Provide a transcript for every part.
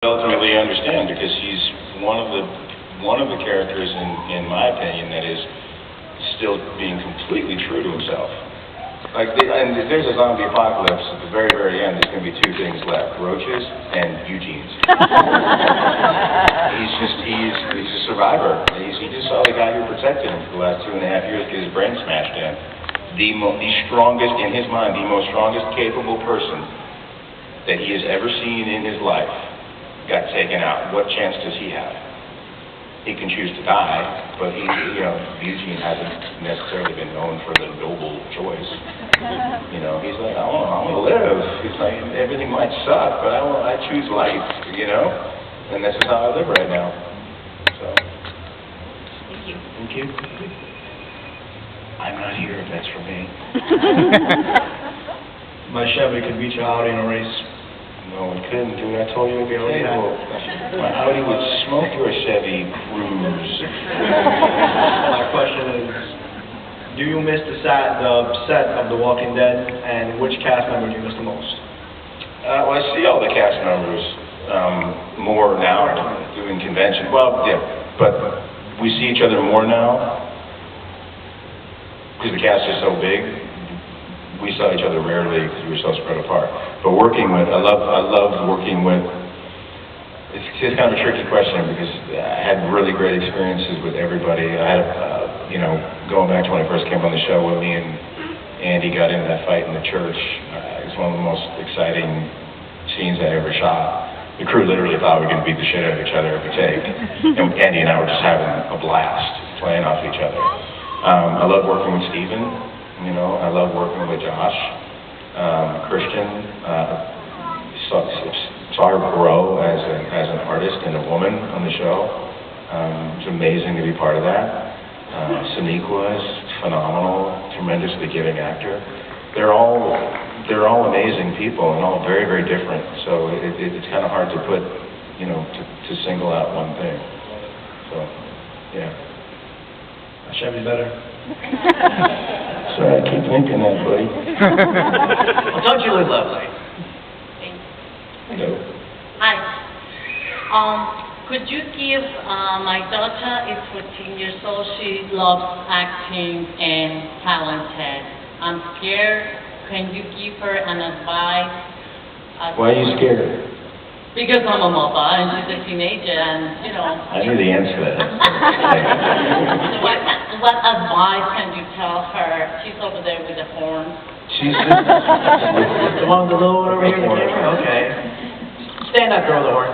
ultimately understand because he's one of the characters in my opinion that is still being completely true to himself. And there's a zombie apocalypse at the very, very end. There's going to be two things left: roaches and Eugenes. he's a survivor. He just saw the guy who protected him for the last 2.5 years get his brain smashed in. The strongest, in his mind, the most strongest capable person that he has ever seen in his life got taken out. What chance does he have? He can choose to die, but Eugene hasn't necessarily been known for the noble choice. He's like, I want to live. He's like, everything might suck, but I choose life, and this is how I live right now. So. Thank you. Thank you. I'm not here if that's for me. My Chevy could beat you out in a race. No, it couldn't, dude. I told you it'd be illegal. My Audi would smoke your Chevy Cruze. My question is, do you miss the set of The Walking Dead, and which cast member do you miss the most? Well, I see all the cast members more now doing convention. Well, yeah, but we see each other more now because the cast is so big. We saw each other rarely because we were so spread apart. But I loved working with. It's kind of a tricky question because I had really great experiences with everybody. I had, going back to when I first came on the show when me and Andy got into that fight in the church. It was one of the most exciting scenes I ever shot. The crew literally thought we were going to beat the shit out of each other every take. And Andy and I were just having a blast playing off each other. I love working with Steven. I love working with Josh, Christian. Saw her grow as an artist and a woman on the show. It's amazing to be part of that. Sonique was phenomenal, tremendously giving actor. They're all amazing people and all very, very different. So it's kind of hard to put, to single out one thing. So, yeah. My Chevy's better. Sorry, I keep thinking that, buddy. Well, don't you look lovely? Thanks. Hello. Hi. Could you give my daughter is 14 years old. She loves acting and talented. I'm scared. Can you give her an advice? Why are you scared? Because I'm a mother and she's a teenager, and I knew the answer to that. What advice can you tell her? She's over there with the horn. She's The one with the little one over here in the camera? Okay. Stand up, girl, the horn.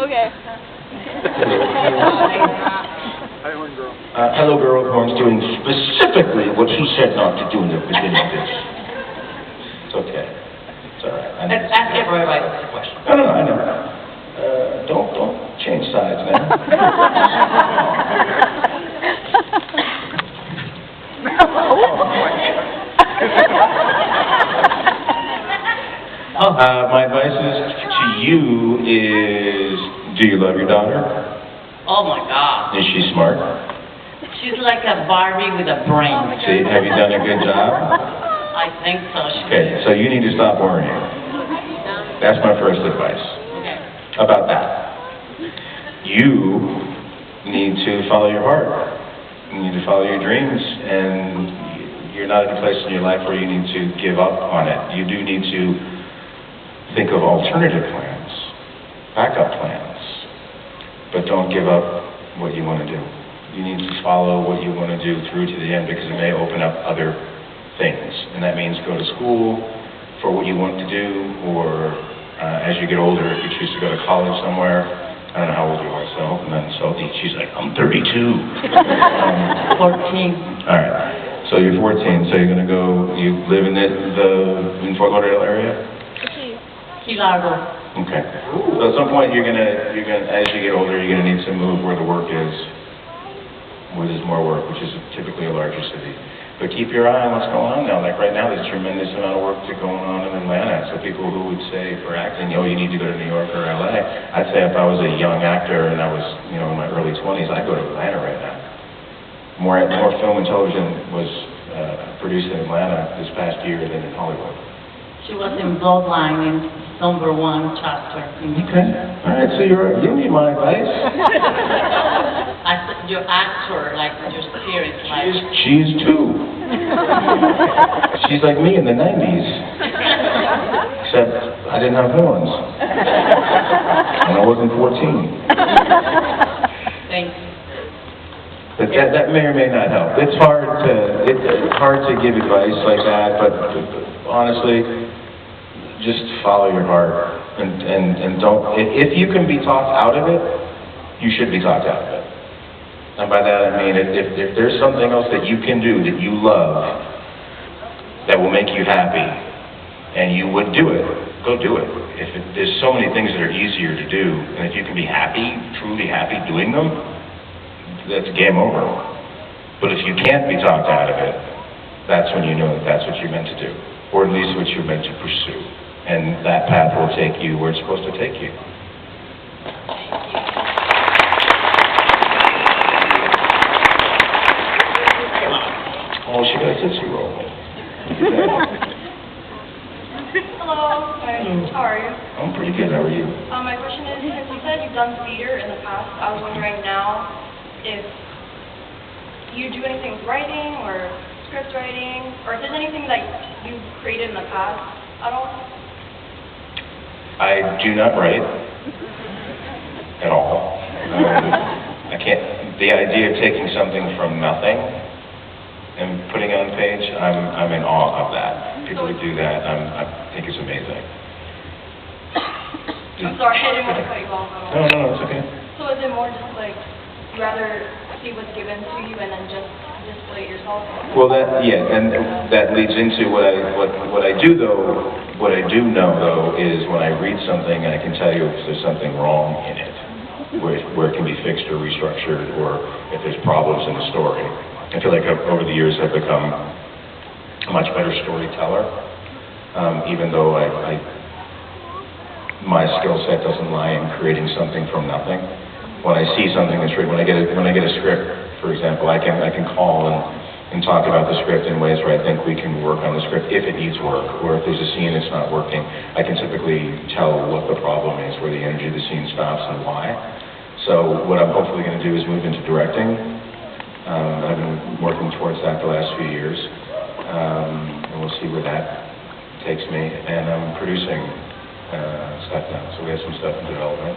Okay. Hello, girl. Horn's doing specifically what he said not to do in the beginning of this. It's okay. It's all right. Ask everybody a question. No, I know. Don't change sides, man. My advice to you is, do you love your daughter? Oh my God. Is she smart? She's like a Barbie with a brain. See, have you done a good job? I think so. Okay, so you need to stop worrying. That's my first advice about that. You need to follow your heart. You need to follow your dreams, and you're not at a place in your life where you need to give up on it. You do need to think of alternative plans, backup plans, but don't give up what you want to do. You need to follow what you want to do through to the end because it may open up other things, and that means go to school for what you want to do, or as you get older, if you choose to go to college somewhere. I don't know how old you are, so I hope I'm not insulting. She's like, I'm 32. 14. All right, so you're 14, so you're going to go, you live in in Fort Lauderdale area? Key Largo. Okay. So at some point, as you get older, you're going to need to move where the work is, where there's more work, which is typically a larger city. But keep your eye on what's going on now. Like right now, there's a tremendous amount of work going on in Atlanta. So people who would say for acting, you need to go to New York or LA, I'd say if I was a young actor and I was, in my early 20s, I'd go to Atlanta right now. More film and television was produced in Atlanta this past year than in Hollywood. She was in Bloodline in number 1 chapter. Okay. All right, so you need my advice. I said, your actor, like your spirit, like. She is too. She's like me in the 90s. Except I didn't have horns. And I wasn't 14. Thank you. But that may or may not help. It's hard to give advice like that, but honestly, just follow your heart and don't. If you can be talked out of it, you should be talked out of it. And by that I mean, if there's something else that you can do that you love, that will make you happy, and you would do it, go do it. There's so many things that are easier to do, and if you can be happy, truly happy doing them, that's game over. But if you can't be talked out of it, that's when you know that that's what you're meant to do, or at least what you're meant to pursue. And that path will take you where it's supposed to take you. Oh, she got a Tootsie Roll. Hello, hi, how are you? I'm pretty good, how are you? My question is, since you said you've done theater in the past, I was wondering now if you do anything with writing or script writing, or if there's anything that you've created in the past at all? I do not write at all. I can't. The idea of taking something from nothing and putting it on page, I'm in awe of that. People who do that, I think it's amazing. I'm sorry, I didn't want to cut you off at all. No, it's okay. So is it more just like you rather see what's given to you and then just display it yourself? Well, and that leads into what I do though. What I do know though is when I read something, I can tell you if there's something wrong in it, where it can be fixed or restructured, or if there's problems in the story. I feel like over the years I've become a much better storyteller, even though my skill set doesn't lie in creating something from nothing. When I see something that's written, when I get a script, for example, I can call and talk about the script in ways where I think we can work on the script if it needs work, or if there's a scene that's not working. I can typically tell what the problem is, where the energy of the scene stops and why. So what I'm hopefully going to do is move into directing. I've been working towards that the last few years, and we'll see where that takes me. And I'm producing stuff now, so we have some stuff in development.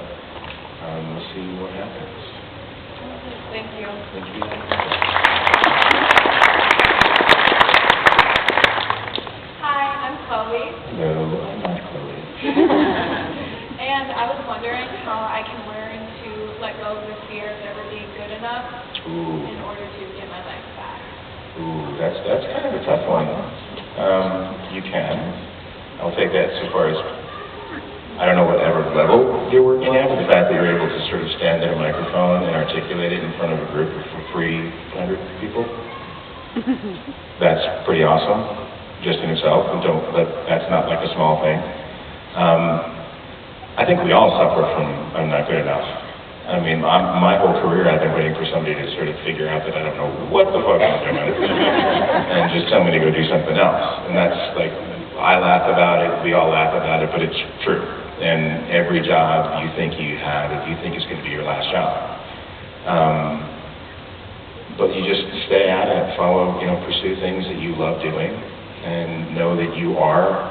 We'll see what happens. Thank you. Thank you. Hi, I'm Chloe. No, I'm not Chloe. And I was wondering how I can learn to let go of the fear of never being good enough in order to get my life back. Ooh, that's kind of a tough one. You can. I'll take that so far as, I don't know whatever level you're working at, but the fact that you're able to sort of stand at a microphone and articulate it in front of a group of 300 people, that's pretty awesome, just in itself. But that's not like a small thing. I think we all suffer from I'm not good enough. I mean, my whole career I've been waiting for somebody to sort of figure out that I don't know what the fuck I'm doing and just tell me to go do something else. And that's like, I laugh about it, we all laugh about it, but it's true. And every job you think you have, if you think it's going to be your last job. But you just stay at it, pursue things that you love doing, and know that you are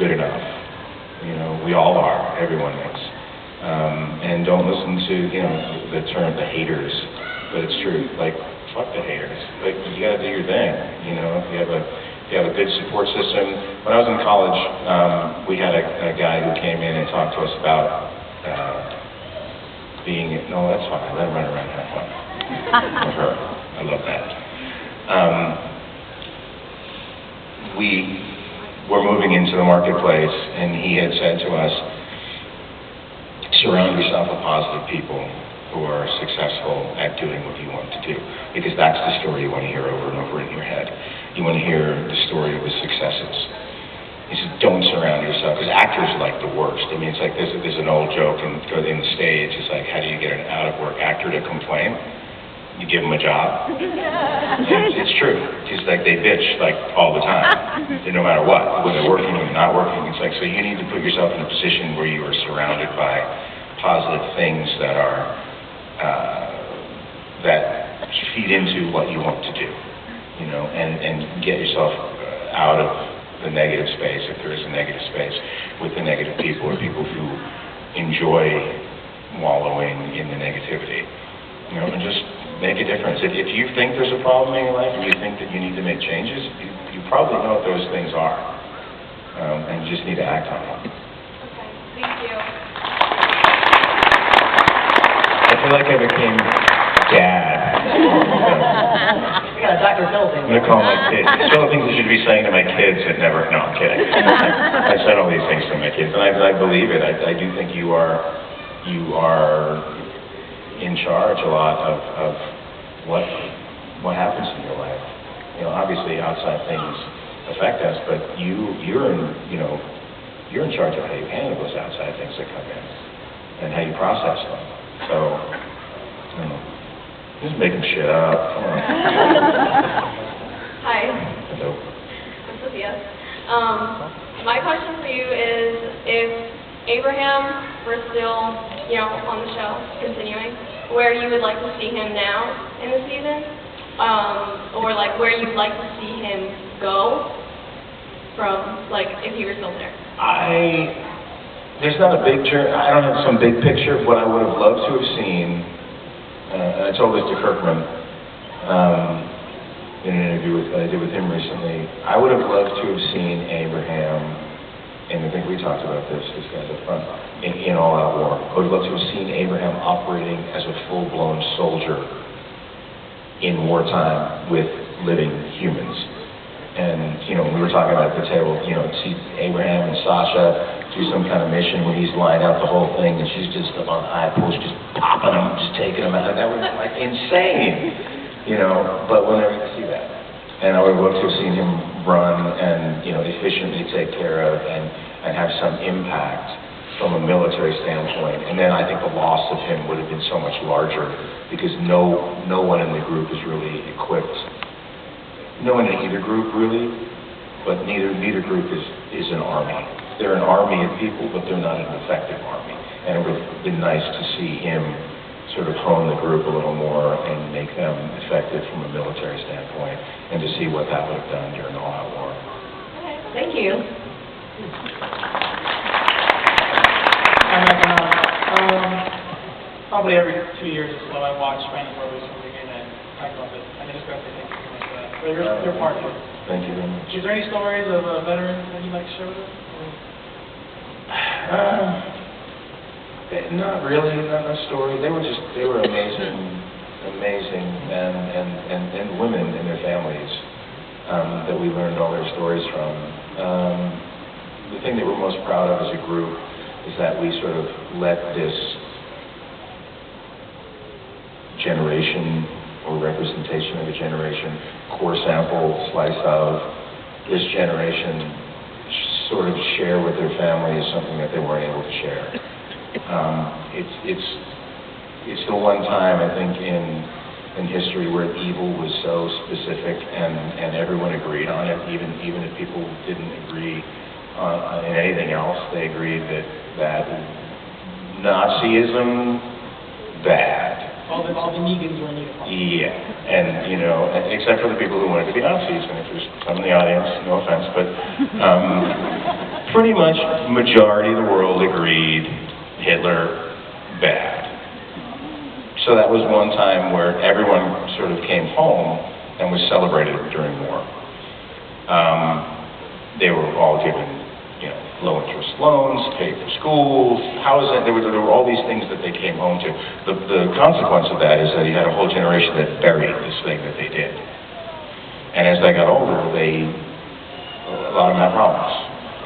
good enough. We all are, everyone is. And don't listen to, the term, the haters, but it's true, like, fuck the haters. Like, you gotta do your thing, if you have a good support system. When I was in college, we had a guy who came in and talked to us about no, that's fine, let him run around and have fun. Or her, I love that. We were moving into the marketplace, and he had said to us, surround yourself with positive people who are successful at doing what you want to do, because that's the story you want to hear over and over in your head. You want to hear the story of the successes. He said, don't surround yourself, because actors are like the worst. I mean, it's like there's an old joke in the stage. It's like, how do you get an out-of-work actor to complain? You give them a job. It's true. It's like they bitch like all the time, no matter what, whether they're working or not working. It's like, so you need to put yourself in a position where you are surrounded by positive things that are that feed into what you want to do, you know, and get yourself out of the negative space, if there is a negative space, with the negative people or people who enjoy wallowing in the negativity, you know, and just make a difference. If you think there's a problem in your life and you think that you need to make changes, you probably know what those things are, and you just need to act on them. Okay, thank you. I feel like I became dad. We got a Dr. Phil thing. I'm going to call my kids. It's one of the things I should be saying to my kids that never, no, I'm kidding. I said all these things to my kids, and I believe it. I do think you are in charge a lot of what happens in your life. You know, obviously outside things affect us, but you're in charge of how you handle those outside things that come in and how you process them. So, you know, just making shit up. Come on. Hi. Hello. I'm Sophia. My question for you is, if Abraham were still, you know, on the show, continuing, where you would like to see him now in the season, or like where you'd like to see him go from, like if he were still there. There's not a big I don't have some big picture of what I would have loved to have seen. And I told this to Kirkman in an interview I did with him recently. I would have loved to have seen Abraham, and I think we talked about this guy's up front, in all-out war. I would have loved to have seen Abraham operating as a full-blown soldier in wartime with living humans. And, you know, we were talking about at the table, you know, see Abraham and Sasha do some kind of mission where he's lined out the whole thing and she's just up on high post, just popping them, just taking them out. That was like insane, you know, but we'll never see that. And I would love to have seen him run and, you know, efficiently take care of and have some impact from a military standpoint. And then I think the loss of him would have been so much larger because no one in the group is really equipped. No one in either group really, but neither group is an army. They're an army of people, but they're not an effective army. And it would have been nice to see him sort of hone the group a little more and make them effective from a military standpoint, and to see what that would have done during the all-out war. Okay, thank you. Probably every 2 years or so, I watch Finding Brothers from the beginning and talk about it. I just got to thank you so much for that. So you're part of it. Thank you very much. Is there any stories of veterans that you'd like to share with us? Not really, not a story. They were amazing men and women and their families that we learned all their stories from. The thing that we're most proud of as a group is that we sort of let this generation or representation of a generation, core sample, slice of this generation, sort of share with their families something that they weren't able to share. It's the one time, I think, in history where evil was so specific and everyone agreed on it, even if people didn't agree in anything else. They agreed that Nazism, bad. All the Negans were in uniform. Yeah, and you know, except for the people who wanted to be Nazis, and if there's some in the audience, no offense, but pretty much majority of the world agreed Hitler bad. So that was one time where everyone sort of came home and was celebrated during war. They were all given, you know, low interest loans, paid for schools, housing. There were all these things that they came home to. The consequence of that is that you had a whole generation that buried this thing that they did. And as they got older, a lot of them had problems,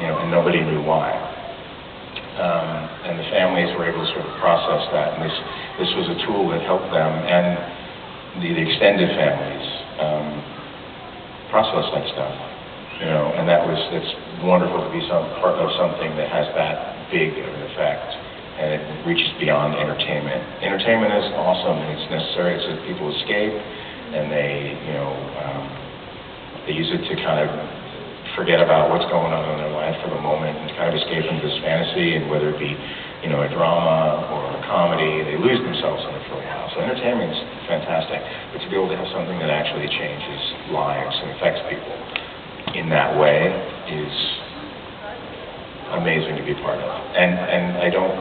you know, and nobody knew why. And the families were able to sort of process that, and this was a tool that helped them and the extended families process that stuff. You know, and it's wonderful to be part of something that has that big of an effect, and it reaches beyond entertainment. Entertainment is awesome and it's necessary so that people escape, and they, they use it to kind of forget about what's going on in their life for the moment and kind of escape into this fantasy, and whether it be, a drama or a comedy, they lose themselves in it for a while. So entertainment is fantastic, but to be able to have something that actually changes lives and affects people in that way is amazing to be part of. And I don't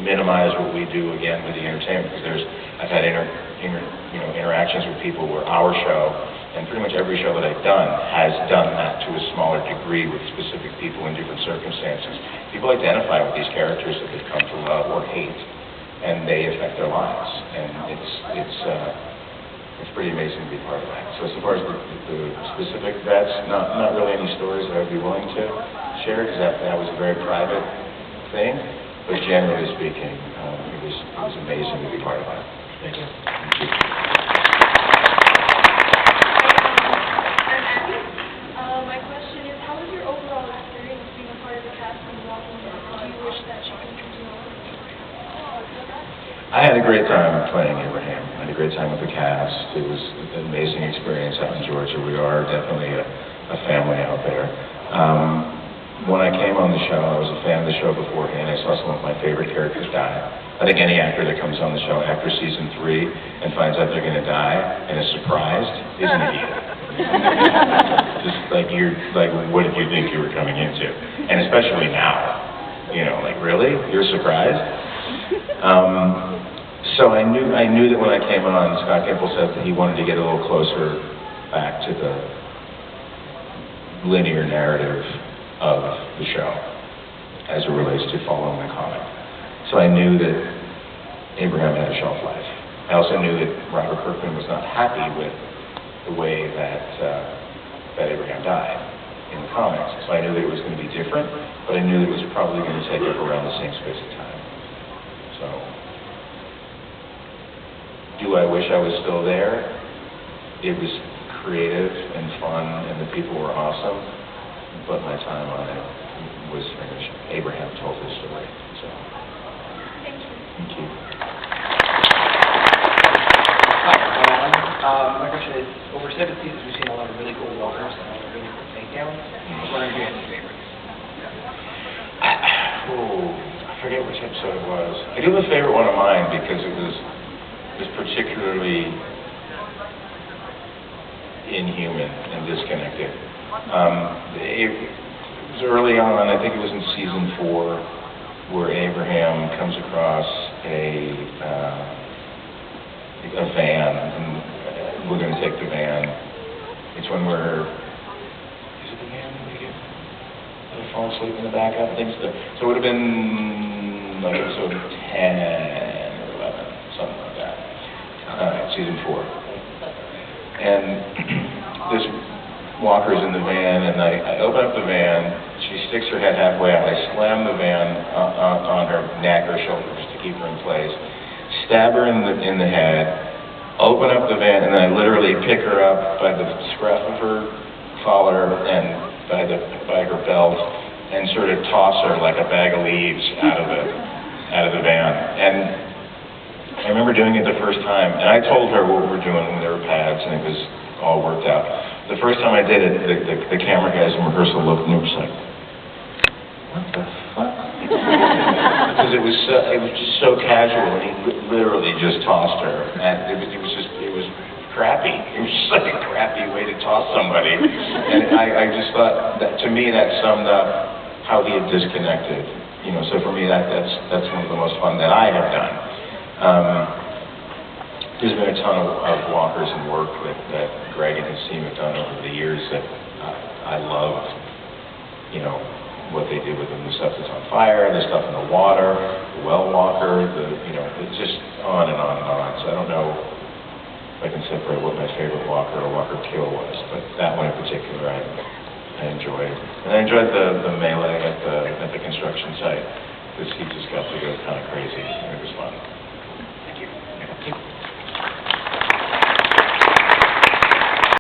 minimize what we do again with the entertainment, because I've had interactions with people where our show, and pretty much every show that I've done, has done that to a smaller degree with specific people in different circumstances. People identify with these characters that they've come to love or hate, and they affect their lives. And it's pretty amazing to be part of that. So as far as the specific, that's not really any stories that I'd be willing to share, because that was a very private thing. But generally speaking, it was amazing to be part of that. Thank you. Thank you. My question is, how was your overall experience being a part of the cast of The Walking Dead? Do you wish that you could continue on? I had a great time playing Abraham. I had a great time with the cast. It was an amazing experience out in Georgia. We are definitely a family out there. When I came on the show, I was a fan of the show beforehand. I saw some of my favorite characters die. I think any actor that comes on the show after season 3 and finds out they're going to die and is surprised is an idiot. Just like, what did you think you were coming into? And especially now, really? You're surprised? So I knew that when I came on, Scott Gimple said that he wanted to get a little closer back to the linear narrative of the show as it relates to following the comic. So I knew that Abraham had a shelf life. I also knew that Robert Kirkman was not happy with the way that Abraham died in the comics. So I knew that it was going to be different, but I knew that it was probably going to take up around the same space of time. So, do I wish I was still there? It was creative and fun, and the people were awesome, but my time on it was finished. Abraham told his story. So, thank you. Hi, my question is, over 7 seasons we've seen a lot of really cool walkers and a lot of really cool takedowns. I was wondering if you had any favorites. I forget which episode it was. I do have a favorite one of mine because it was particularly inhuman and disconnected. It was early on, I think it was in season 4, where Abraham comes across a van, and we're going to take the van. It's when is it the van that we get? Did I fall asleep in the back? I think so. So it would have been like episode 10 or 11, something like that. Season 4. And this walker's in the van, and I open up the van. She sticks her head halfway out. I slam the van on her neck or shoulders to keep her in place. Stab her in the head. Open up the van, and then I literally pick her up by the scruff of her collar and by her belt, and sort of toss her like a bag of leaves out of the van. And I remember doing it the first time, and I told her what we were doing when there were pads, and it was all worked out. The first time I did it, the camera guys in rehearsal looked, and they were just like, "What the fuck?" Because it was just so casual, and he literally just tossed her, and it was crappy. It was just like a crappy way to toss somebody, and I just thought that, to me, that summed up how he had disconnected. So for me, that's one of the most fun that I have done. There's been a ton of walkers and work that Greg and his team have done over the years that I loved, what they did with them, the stuff that's on fire, the stuff in the water, the well walker, it's just on and on and on. So I don't know if I can separate what my favorite walker or walker kill was, but that one in particular I enjoyed. And I enjoyed the melee at the construction site, because he just got to go kind of crazy, and it was fun. Thank you.